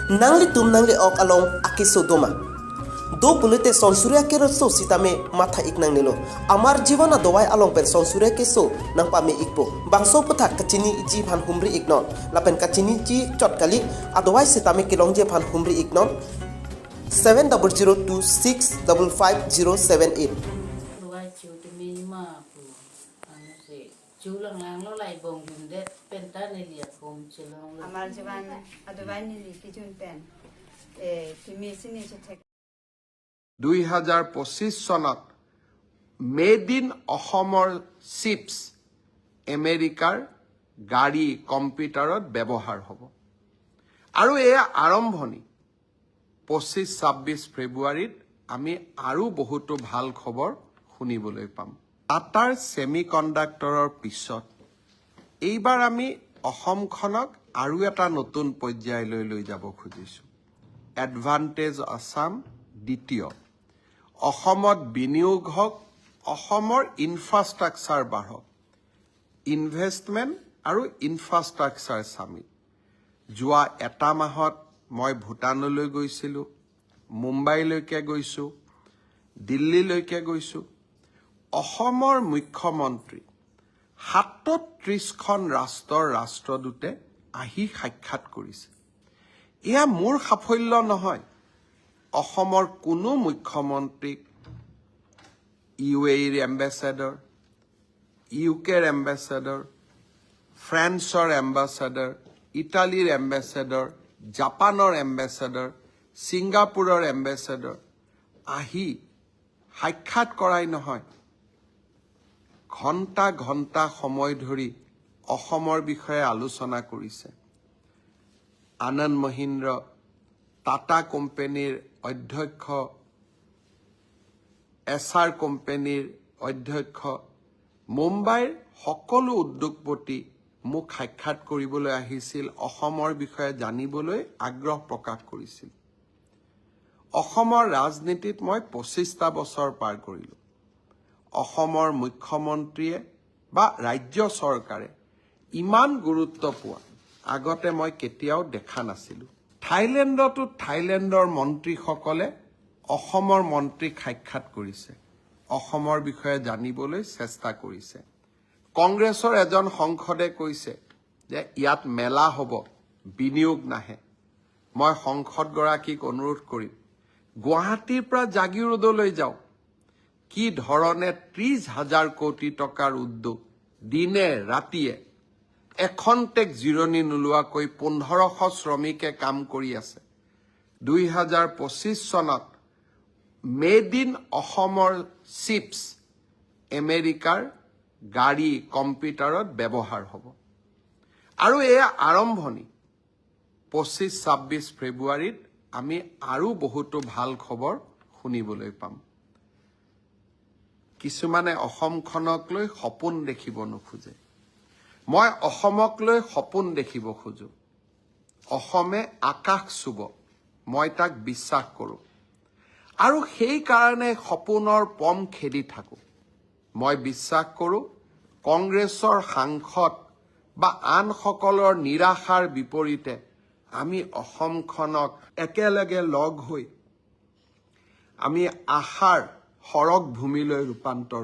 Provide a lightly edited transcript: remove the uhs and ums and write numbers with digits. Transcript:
nangli tum nangli ok along akiso doma do pulite sonsuria kero so sitame matha iknang nilo amar jivana dowai along per sonsuria ke so nang pame ikpo bangso pathak kachini ji bhan humri iknon lapen kachini ji chotkali adowai sitame kilongje bhan humri iknon 7002655078 Luai chiu te mi ma pu anu se chiu lang lang lo lai bong dum de pen ta ne lia kom chelong lo আমার জীবন Advani লিখিছুন PAN তুমি সিনি ঠেক 2025 চনত made in অসমৰ chips আমেৰিকাৰ গাড়ী কম্পিউটাৰত ব্যৱহাৰ হ'ব আৰু এয়া আৰম্ভণি 25-26 ফেব্ৰুৱাৰীত আমি আৰু বহুতো ভাল খবৰ শুনিবলৈ পাম টাটাৰ ছেমিকণ্ডাক্টৰৰ পিছত এইবাৰ আমি অসমখনক আৰু এটা নতুন পৰ্যায়লৈ লৈ যাব খুজিছোঁ এডভান্টেজ আসাম দ্বিতীয় অসমত বিনিয়োগ হওক অসমৰ ইনফ্ৰাষ্ট্ৰাকচাৰ বাঢ়ক ইনভেষ্টমেণ্ট আৰু ইনফ্ৰাষ্ট্ৰাকচাৰ সামিট যোৱা এটা মাহত মই ভূটানলৈ গৈছিলোঁ মুম্বাইলৈকে গৈছোঁ দিল্লীলৈকে গৈছোঁ অসমৰ মুখ্যমন্ত্ৰী 37খন ৰাষ্ট্ৰৰ ৰাষ্ট্ৰদূতে আহি সাক্ষাৎ কৰিছে এয়া মোৰ সাফল্য নহয় অসমৰ কোনো মুখ্যমন্ত্ৰীক ইউএইৰ এম্বেছাডৰ ইউকেৰ এম্বেছাডৰ ফ্ৰান্সৰ এম্বেছাডৰ ইটালীৰ এম্বেছাডৰ জাপানৰ এম্বেছাডৰ ছিংগাপুৰৰ এম্বেছাডৰ আহি সাক্ষাৎ কৰাই নহয় ঘণ্টা ঘণ্টা সময় ধৰি অসমৰ বিষয়ে আলোচনা কৰিছে আনন্দ মহিন্দ্ৰ টাটা কোম্পানীৰ অধ্যক্ষ এছআৰ কোম্পানীৰ অধ্যক্ষ মুম্বাইৰ সকলো উদ্যোগপতি মোক সাক্ষাৎ কৰিবলৈ আহিছিল অসমৰ বিষয়ে জানিবলৈ আগ্ৰহ প্ৰকাশ কৰিছিল অসমৰ ৰাজনীতিত মই 25টা বছৰ পাৰ কৰিলোঁ অসমৰ মুখ্যমন্ত্ৰীয়ে বা ৰাজ্য চৰকাৰে ইমান গুৰুত্ব পোৱা আগতে মই কেতিয়াও দেখা নাছিলোঁ থাইলেণ্ডতো থাইলেণ্ডৰ মন্ত্ৰীসকলে অসমৰ মন্ত্ৰীক সাক্ষাৎ কৰিছে অসমৰ বিষয়ে জানিবলৈ চেষ্টা কৰিছে কংগ্ৰেছৰ এজন সংসদে কৈছে যে ইয়াত মেলা হ'ব বিনিয়োগ নাহে মই সংসদগৰাকীক অনুৰোধ কৰিম গুৱাহাটীৰ পৰা জাগিৰোডলৈ যাওঁ কি ধৰণে 30,000 কোটি টকাৰ উদ্যোগ দিনে ৰাতিয়ে এখন্তেক জিৰণি নোলোৱাকৈ 1500 শ্ৰমিকে কাম কৰি আছে 2025 চনত মেড ইন অসমৰ চিপছ আমেৰিকাৰ গাড়ী কম্পিউটাৰত ব্যৱহাৰ হ'ব আৰু এয়া আৰম্ভণি 25-26 ফেব্ৰুৱাৰীত আমি আৰু বহুতো ভাল খবৰ শুনিবলৈ পাম কিছুমানে অসমখনক লৈ সপোন দেখিব নোখোজে মই অসমক লৈ সপোন দেখিব খোজো অসমে আকাশ চুব মই তাক বিশ্বাস কৰোঁ আৰু সেই কাৰণে সপোনৰ পম খেদি থাকোঁ মই বিশ্বাস কৰোঁ কংগ্ৰেছৰ সাংসদ বা আনসকলৰ নিৰাশাৰ বিপৰীতে আমি অসমখনক একেলগে লগ হৈ আমি আশাৰ সৰগ ভূমিলৈ ৰূপান্তৰ